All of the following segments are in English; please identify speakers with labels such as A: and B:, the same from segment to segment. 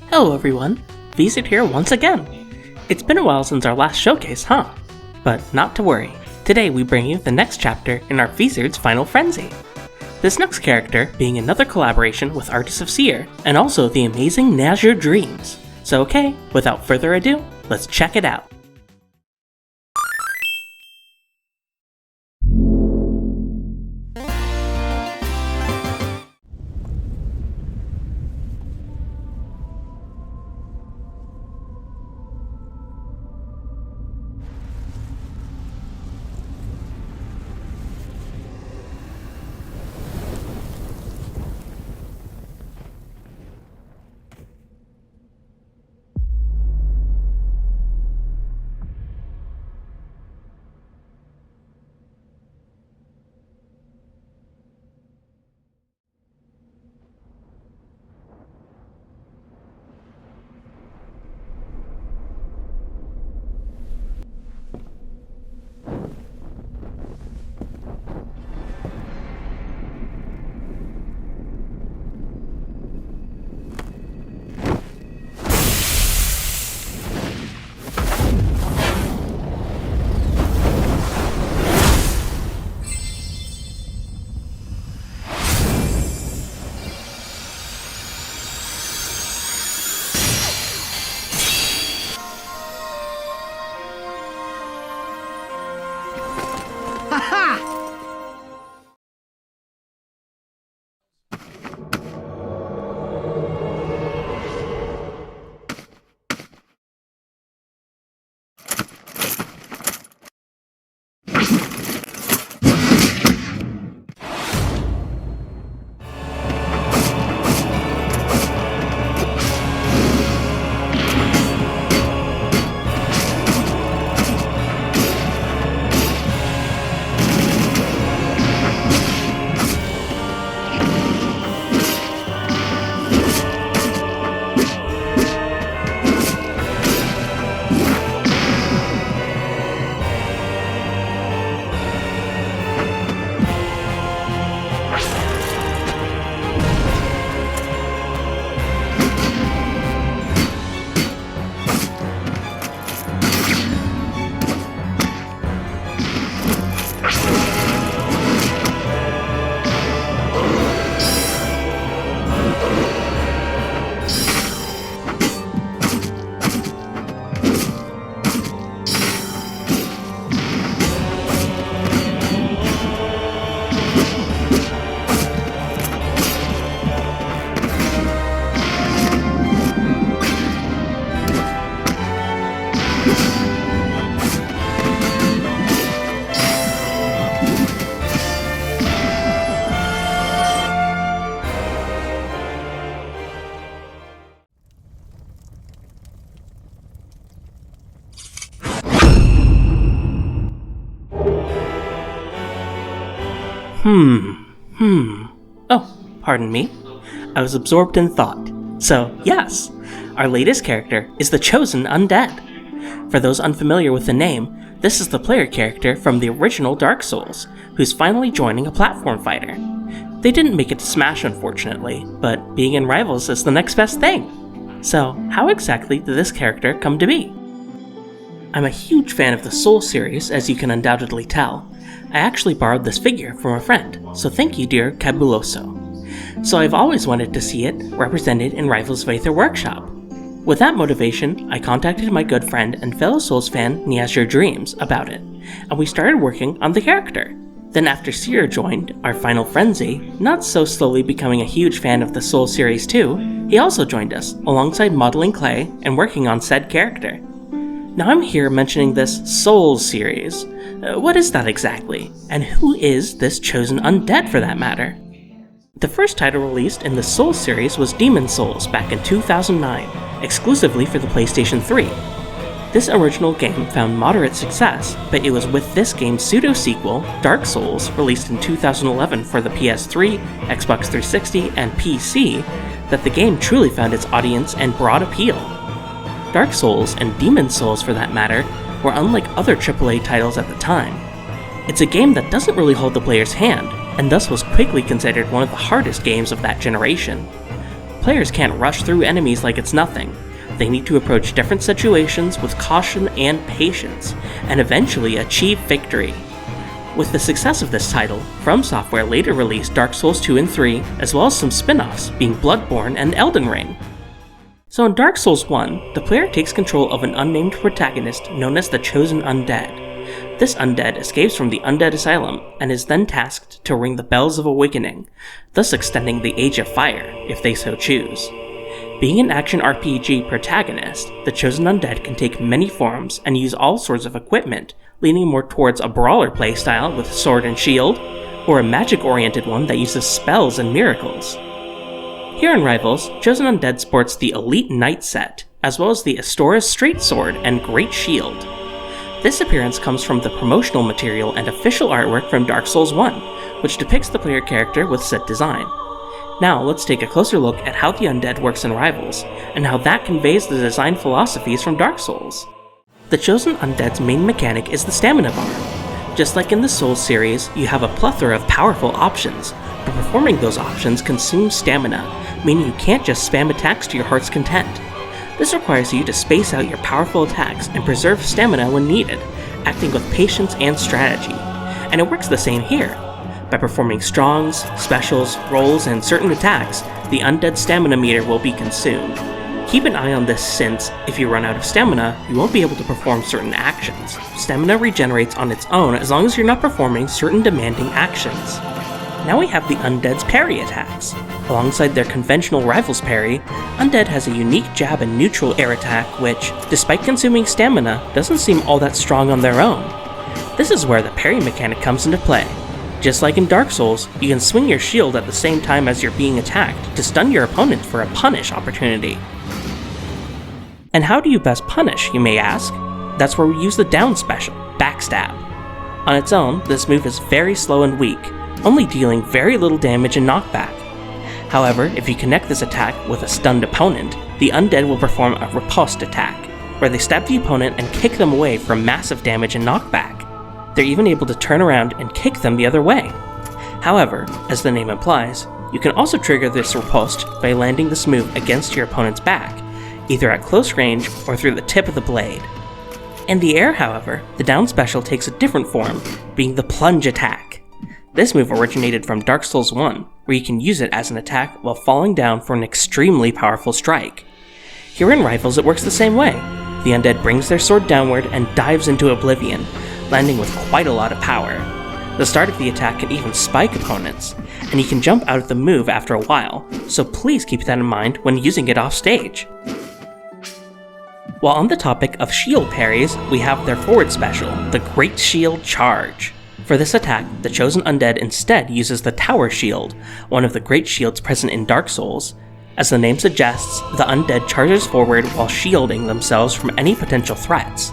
A: Hello everyone, VVizard here once again. It's been a while since our last showcase, huh? But not to worry, today we bring you the next chapter in our VVizard's Final Frenzy. This next character being another collaboration with Artists of Seer, and also the amazing Nazure Dreams. So okay, without further ado, let's check it out. Oh, pardon me. I was absorbed in thought. So, yes, our latest character is the Chosen Undead. For those unfamiliar with the name, this is the player character from the original Dark Souls, who's finally joining a platform fighter. They didn't make it to Smash, unfortunately, but being in Rivals is the next best thing. So, how exactly did this character come to be? I'm a huge fan of the Soul series, as you can undoubtedly tell. I actually borrowed this figure from a friend, so thank you, dear Cabuloso. So I've always wanted to see it represented in Rivals of Aether Workshop. With that motivation, I contacted my good friend and fellow Souls fan Nazure Dreams about it, and we started working on the character. Then after Seer joined our Final Frenzy, not so slowly becoming a huge fan of the Soul series too, he also joined us, alongside modeling clay and working on said character. Now I'm here mentioning this Souls series. What is that exactly? And who is this Chosen Undead for that matter? The first title released in the Souls series was Demon Souls back in 2009, exclusively for the PlayStation 3. This original game found moderate success, but it was with this game's pseudo-sequel, Dark Souls, released in 2011 for the PS3, Xbox 360, and PC, that the game truly found its audience and broad appeal. Dark Souls, and Demon Souls for that matter, were unlike other AAA titles at the time. It's a game that doesn't really hold the player's hand, and thus was quickly considered one of the hardest games of that generation. players can't rush through enemies like it's nothing. They need to approach different situations with caution and patience, and eventually achieve victory. With the success of this title, From Software later released Dark Souls 2 and 3, as well as some spin-offs, being Bloodborne and Elden Ring. So in Dark Souls 1, the player takes control of an unnamed protagonist known as the Chosen Undead. This undead escapes from the Undead Asylum and is then tasked to ring the Bells of Awakening, thus extending the Age of Fire, if they so choose. Being an action RPG protagonist, the Chosen Undead can take many forms and use all sorts of equipment, leaning more towards a brawler playstyle with sword and shield, or a magic-oriented one that uses spells and miracles. Here in Rivals, Chosen Undead sports the Elite Knight set, as well as the Astora's Straight Sword and Great Shield. This appearance comes from the promotional material and official artwork from Dark Souls 1, which depicts the player character with said design. Now let's take a closer look at how the Undead works in Rivals, and how that conveys the design philosophies from Dark Souls. The Chosen Undead's main mechanic is the stamina bar. Just like in the Souls series, you have a plethora of powerful options, but performing those options consumes stamina, meaning you can't just spam attacks to your heart's content. This requires you to space out your powerful attacks and preserve stamina when needed, acting with patience and strategy. And it works the same here. By performing strongs, specials, rolls, and certain attacks, the Undead stamina meter will be consumed. Keep an eye on this since, if you run out of stamina, you won't be able to perform certain actions. Stamina regenerates on its own as long as you're not performing certain demanding actions. Now we have the Undead's parry attacks. Alongside their conventional Rivals parry, Undead has a unique jab and neutral air attack which, despite consuming stamina, doesn't seem all that strong on their own. This is where the parry mechanic comes into play. Just like in Dark Souls, you can swing your shield at the same time as you're being attacked to stun your opponent for a punish opportunity. And how do you best punish, you may ask? That's where we use the down special, Backstab. On its own, this move is very slow and weak, only dealing very little damage and knockback. However, if you connect this attack with a stunned opponent, the Undead will perform a riposte attack, where they stab the opponent and kick them away for massive damage and knockback. They're even able to turn around and kick them the other way. However, as the name implies, you can also trigger this riposte by landing this move against your opponent's back, either at close range or through the tip of the blade. In the air, however, the down special takes a different form, being the Plunge Attack. This move originated from Dark Souls 1, where you can use it as an attack while falling down for an extremely powerful strike. Here in Rivals it works the same way. The Undead brings their sword downward and dives into oblivion, landing with quite a lot of power. The start of the attack can even spike opponents, and you can jump out of the move after a while, so please keep that in mind when using it off stage. While on the topic of shield parries, we have their forward special, the Great Shield Charge. For this attack, the Chosen Undead instead uses the Tower Shield, one of the great shields present in Dark Souls. As the name suggests, the Undead charges forward while shielding themselves from any potential threats.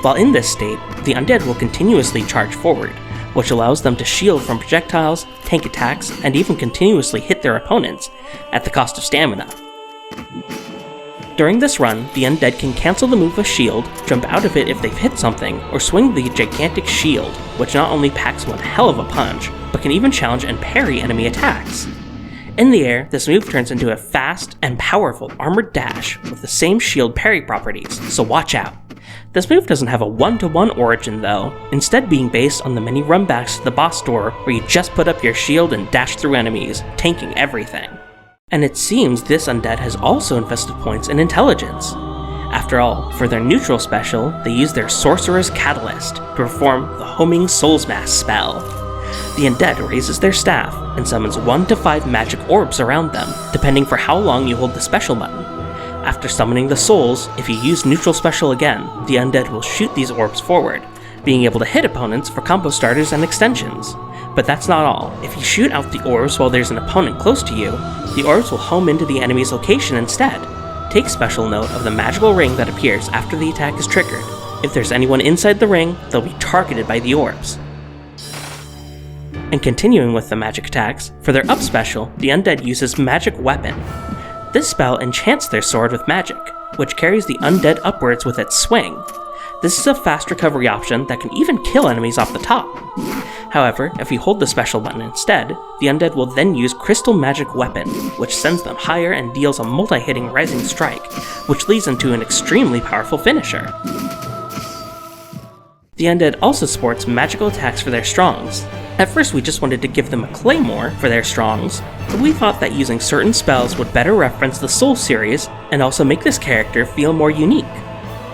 A: While in this state, the Undead will continuously charge forward, which allows them to shield from projectiles, tank attacks, and even continuously hit their opponents, at the cost of stamina. During this run, the Undead can cancel the move of shield, jump out of it if they've hit something, or swing the gigantic shield, which not only packs one hell of a punch, but can even challenge and parry enemy attacks. In the air, this move turns into a fast and powerful armored dash with the same shield parry properties, so watch out. This move doesn't have a one-to-one origin though, instead being based on the many runbacks to the boss door where you just put up your shield and dash through enemies, tanking everything. And it seems this Undead has also invested points in intelligence. After all, for their neutral special, they use their Sorcerer's Catalyst to perform the Homing Souls Mass spell. The Undead raises their staff and summons 1 to 5 magic orbs around them, depending for how long you hold the special button. After summoning the souls, if you use neutral special again, the Undead will shoot these orbs forward, being able to hit opponents for combo starters and extensions. But that's not all. If you shoot out the orbs while there's an opponent close to you, the orbs will home into the enemy's location instead. Take special note of the magical ring that appears after the attack is triggered. If there's anyone inside the ring, they'll be targeted by the orbs. And continuing with the magic attacks, for their up special, the Undead uses Magic Weapon. This spell enchants their sword with magic, which carries the Undead upwards with its swing. This is a fast recovery option that can even kill enemies off the top. However, if you hold the special button instead, the undead will then use Crystal Magic Weapon, which sends them higher and deals a multi-hitting Rising Strike, which leads into an extremely powerful finisher. The undead also sports magical attacks for their strongs. At first we just wanted to give them a claymore for their strongs, but we thought that using certain spells would better reference the Soul series and also make this character feel more unique.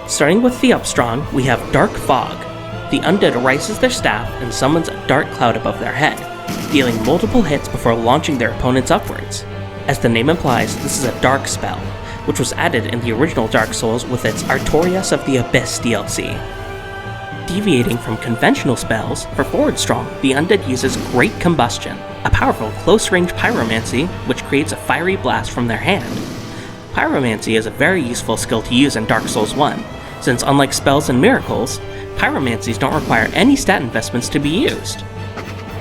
A: Starting with the upstrong, we have Dark Fog. The undead rises their staff and summons a dark cloud above their head, dealing multiple hits before launching their opponents upwards. As the name implies, this is a dark spell, which was added in the original Dark Souls with its Artorias of the Abyss DLC. Deviating from conventional spells, for forward strong, the undead uses Great Combustion, a powerful close-range pyromancy which creates a fiery blast from their hand. Pyromancy is a very useful skill to use in Dark Souls 1, since unlike spells and miracles, pyromancies don't require any stat investments to be used.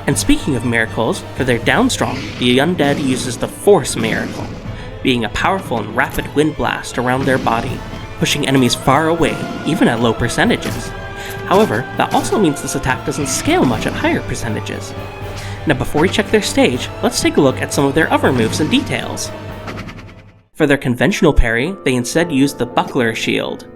A: And speaking of miracles, for their downstrong, the undead uses the Force Miracle, being a powerful and rapid wind blast around their body, pushing enemies far away, even at low percentages. However, that also means this attack doesn't scale much at higher percentages. Now before we check their stage, let's take a look at some of their other moves and details. For their conventional parry, they instead use the Buckler Shield.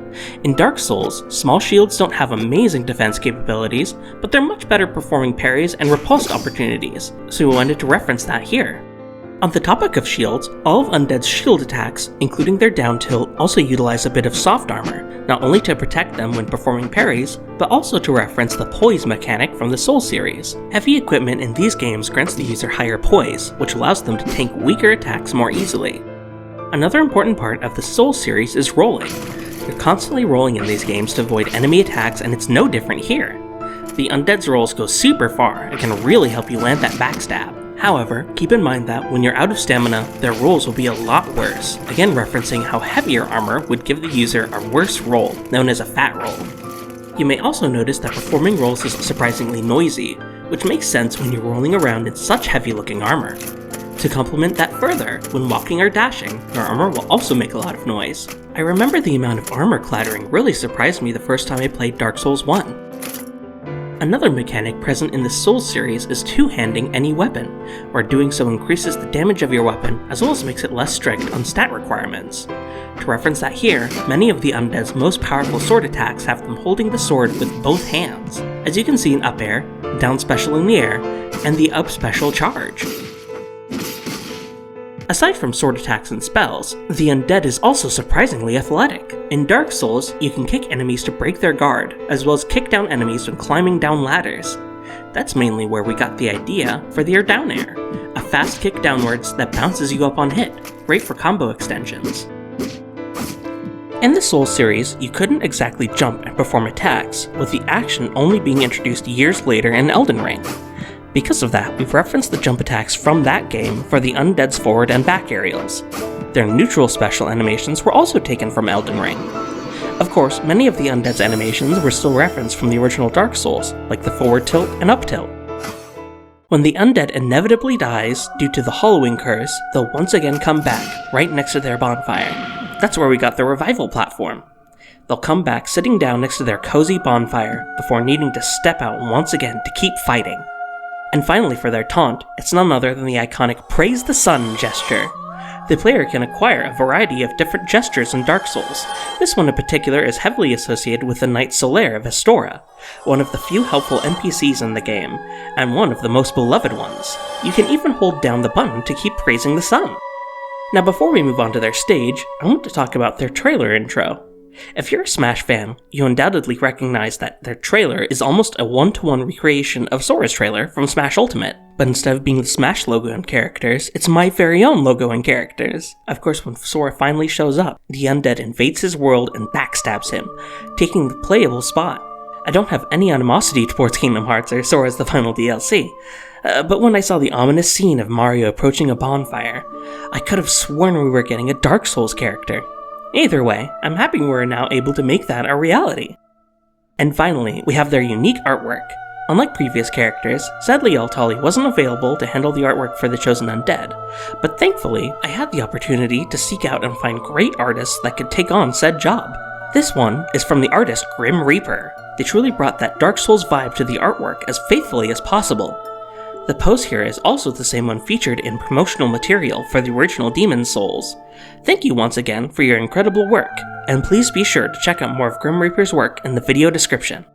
A: In Dark Souls, small shields don't have amazing defense capabilities, but they're much better performing parries and riposte opportunities, so we wanted to reference that here. On the topic of shields, all of Undead's shield attacks, including their down tilt, also utilize a bit of soft armor, not only to protect them when performing parries, but also to reference the poise mechanic from the Soul series. Heavy equipment in these games grants the user higher poise, which allows them to tank weaker attacks more easily. Another important part of the Soul series is rolling. You're constantly rolling in these games to avoid enemy attacks, and it's no different here. The Undead's rolls go super far and can really help you land that backstab. However, keep in mind that when you're out of stamina, their rolls will be a lot worse, again referencing how heavier armor would give the user a worse roll, known as a fat roll. You may also notice that performing rolls is surprisingly noisy, which makes sense when you're rolling around in such heavy looking armor. To complement that further, when walking or dashing, your armor will also make a lot of noise. I remember the amount of armor clattering really surprised me the first time I played Dark Souls 1. Another mechanic present in the Souls series is two-handing any weapon, where doing so increases the damage of your weapon as well as makes it less strict on stat requirements. To reference that here, many of the Undead's most powerful sword attacks have them holding the sword with both hands, as you can see in up air, down special in the air, and the up special charge. Aside from sword attacks and spells, the undead is also surprisingly athletic. In Dark Souls, you can kick enemies to break their guard, as well as kick down enemies when climbing down ladders. That's mainly where we got the idea for the down air, a fast kick downwards that bounces you up on hit, great for combo extensions. In the Souls series, you couldn't exactly jump and perform attacks, with the action only being introduced years later in Elden Ring. Because of that, we've referenced the jump attacks from that game for the Undead's forward and back aerials. Their neutral special animations were also taken from Elden Ring. Of course, many of the Undead's animations were still referenced from the original Dark Souls, like the forward tilt and up tilt. When the Undead inevitably dies due to the Hollowing Curse, they'll once again come back, right next to their bonfire. That's where we got the revival platform. They'll come back sitting down next to their cozy bonfire, before needing to step out once again to keep fighting. And finally, for their taunt, it's none other than the iconic Praise the Sun gesture. The player can acquire a variety of different gestures in Dark Souls. This one in particular is heavily associated with the Knight Solaire of Astora, one of the few helpful NPCs in the game, and one of the most beloved ones. You can even hold down the button to keep praising the sun. Now before we move on to their stage, I want to talk about their trailer intro. If you're a Smash fan, you undoubtedly recognize that their trailer is almost a one-to-one recreation of Sora's trailer from Smash Ultimate, but instead of being the Smash logo and characters, it's my very own logo and characters. Of course, when Sora finally shows up, the undead invades his world and backstabs him, taking the playable spot. I don't have any animosity towards Kingdom Hearts or Sora's the final DLC, but when I saw the ominous scene of Mario approaching a bonfire, I could have sworn we were getting a Dark Souls character. Either way, I'm happy we're now able to make that a reality. And finally, we have their unique artwork. Unlike previous characters, sadly Altali wasn't available to handle the artwork for the Chosen Undead, but thankfully, I had the opportunity to seek out and find great artists that could take on said job. This one is from the artist Grim Reaper. They truly brought that Dark Souls vibe to the artwork as faithfully as possible. The pose here is also the same one featured in promotional material for the original Demon's Souls. Thank you once again for your incredible work, and please be sure to check out more of Grim Reaper's work in the video description.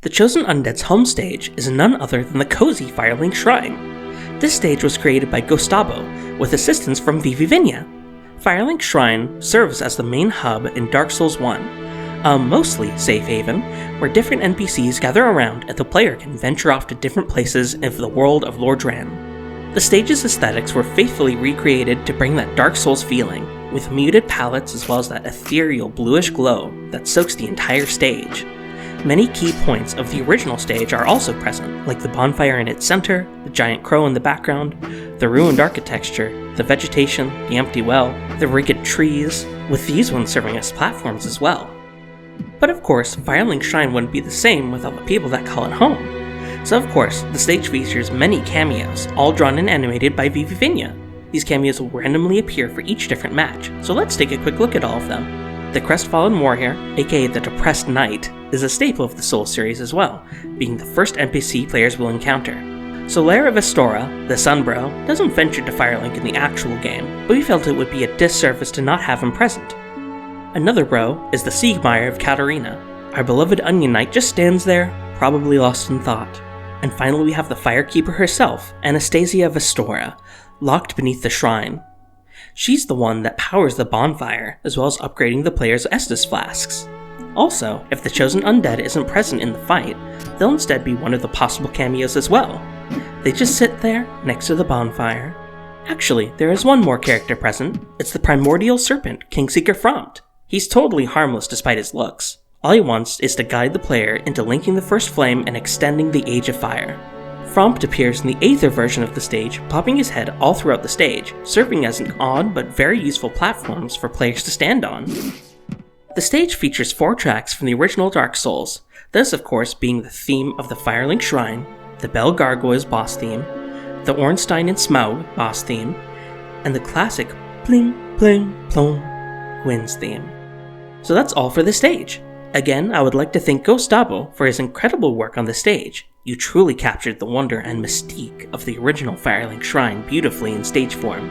A: The Chosen Undead's home stage is none other than the cozy Firelink Shrine. This stage was created by Gustavo with assistance from VVizard. Firelink Shrine serves as the main hub in Dark Souls 1, a mostly safe haven where different NPCs gather around and the player can venture off to different places of the world of Lord Dran. The stage's aesthetics were faithfully recreated to bring that Dark Souls feeling, with muted palettes as well as that ethereal bluish glow that soaks the entire stage. Many key points of the original stage are also present, like the bonfire in its center, the giant crow in the background, the ruined architecture, the vegetation, the empty well, the rigged trees, with these ones serving as platforms as well. But of course, Firelink Shrine wouldn't be the same without the people that call it home. So of course, the stage features many cameos, all drawn and animated by VVizard. These cameos will randomly appear for each different match, so let's take a quick look at all of them. The Crestfallen Warrior, aka the Depressed Knight, is a staple of the Souls series as well, being the first NPC players will encounter. Solaire of Astora, the Sunbro, doesn't venture to Firelink in the actual game, but we felt it would be a disservice to not have him present. Another bro is the Siegmeyer of Katarina. Our beloved Onion Knight just stands there, probably lost in thought. And finally we have the Firekeeper herself, Anastasia of Astora, locked beneath the shrine. She's the one that powers the bonfire, as well as upgrading the player's Estus flasks. Also, if the Chosen Undead isn't present in the fight, they'll instead be one of the possible cameos as well. They just sit there, next to the bonfire. Actually, there is one more character present. It's the Primordial Serpent, Kingseeker Frompt. He's totally harmless despite his looks. All he wants is to guide the player into linking the First Flame and extending the Age of Fire. Frompt appears in the Aether version of the stage, popping his head all throughout the stage, serving as an odd but very useful platforms for players to stand on. The stage features 4 tracks from the original Dark Souls, this of course being the theme of the Firelink Shrine, the Bell Gargoyles boss theme, the Ornstein and Smaug boss theme, and the classic Pling Pling Plong Gwyn's theme. So that's all for the stage. Again, I would like to thank Gustavo for his incredible work on the stage. You truly captured the wonder and mystique of the original Firelink Shrine beautifully in stage form.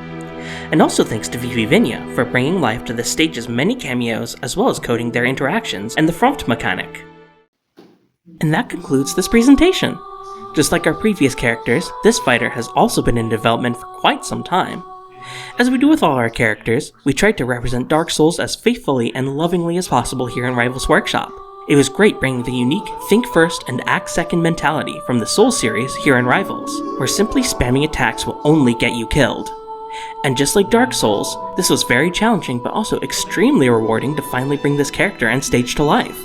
A: And also thanks to VVizard for bringing life to the stage's many cameos as well as coding their interactions and the Frompt mechanic. And that concludes this presentation. Just like our previous characters, this fighter has also been in development for quite some time. As we do with all our characters, we tried to represent Dark Souls as faithfully and lovingly as possible here in Rivals Workshop. It was great bringing the unique think first and act second mentality from the Souls series here in Rivals, where simply spamming attacks will only get you killed. And just like Dark Souls, this was very challenging but also extremely rewarding to finally bring this character and stage to life.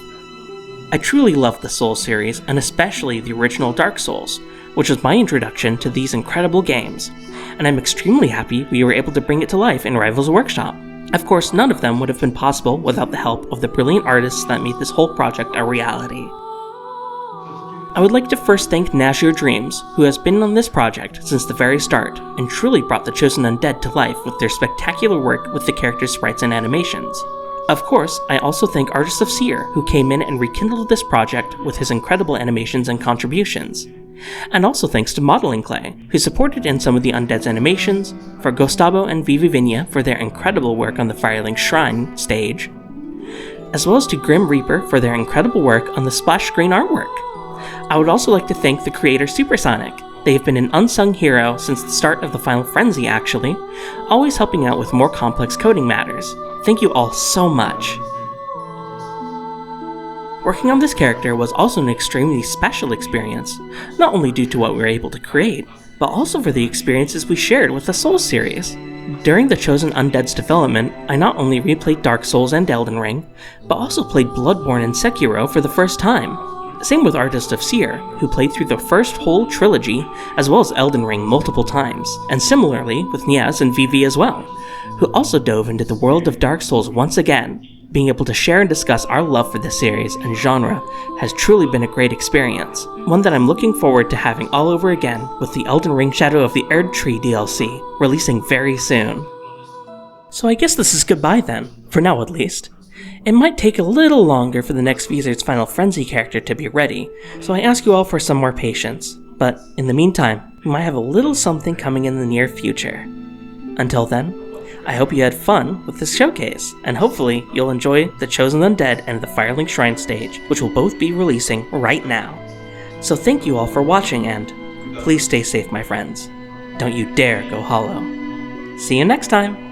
A: I truly loved the Souls series, and especially the original Dark Souls, which was my introduction to these incredible games, and I'm extremely happy we were able to bring it to life in Rivals Workshop. Of course, none of them would have been possible without the help of the brilliant artists that made this whole project a reality. I would like to first thank Nash Your Dreams, who has been on this project since the very start, and truly brought the Chosen Undead to life with their spectacular work with the characters' sprites and animations. Of course, I also thank Rivals of Aether, who came in and rekindled this project with his incredible animations and contributions. And also thanks to Modeling Clay, who supported in some of the Undead's animations, for Gustavo and VVizard for their incredible work on the Firelink Shrine stage, as well as to Grim Reaper for their incredible work on the splash screen artwork. I would also like to thank the creator Supersonic. They have been an unsung hero since the start of the Final Frenzy actually, always helping out with more complex coding matters. Thank you all so much. Working on this character was also an extremely special experience, not only due to what we were able to create, but also for the experiences we shared with the Souls series. During the Chosen Undead's development, I not only replayed Dark Souls and Elden Ring, but also played Bloodborne and Sekiro for the first time. Same with Rivals of Aether, who played through the first whole trilogy, as well as Elden Ring multiple times, and similarly with Niaz and Vivi as well, who also dove into the world of Dark Souls once again. Being able to share and discuss our love for this series and genre has truly been a great experience, one that I'm looking forward to having all over again with the Elden Ring Shadow of the Erd Tree DLC, releasing very soon. So I guess this is goodbye then, for now at least. It might take a little longer for the next VVizard's Final Frenzy character to be ready, so I ask you all for some more patience. But in the meantime, we might have a little something coming in the near future. Until then, I hope you had fun with this showcase, and hopefully you'll enjoy the Chosen Undead and the Firelink Shrine stage, which will both be releasing right now. So thank you all for watching, and please stay safe, my friends. Don't you dare go hollow. See you next time!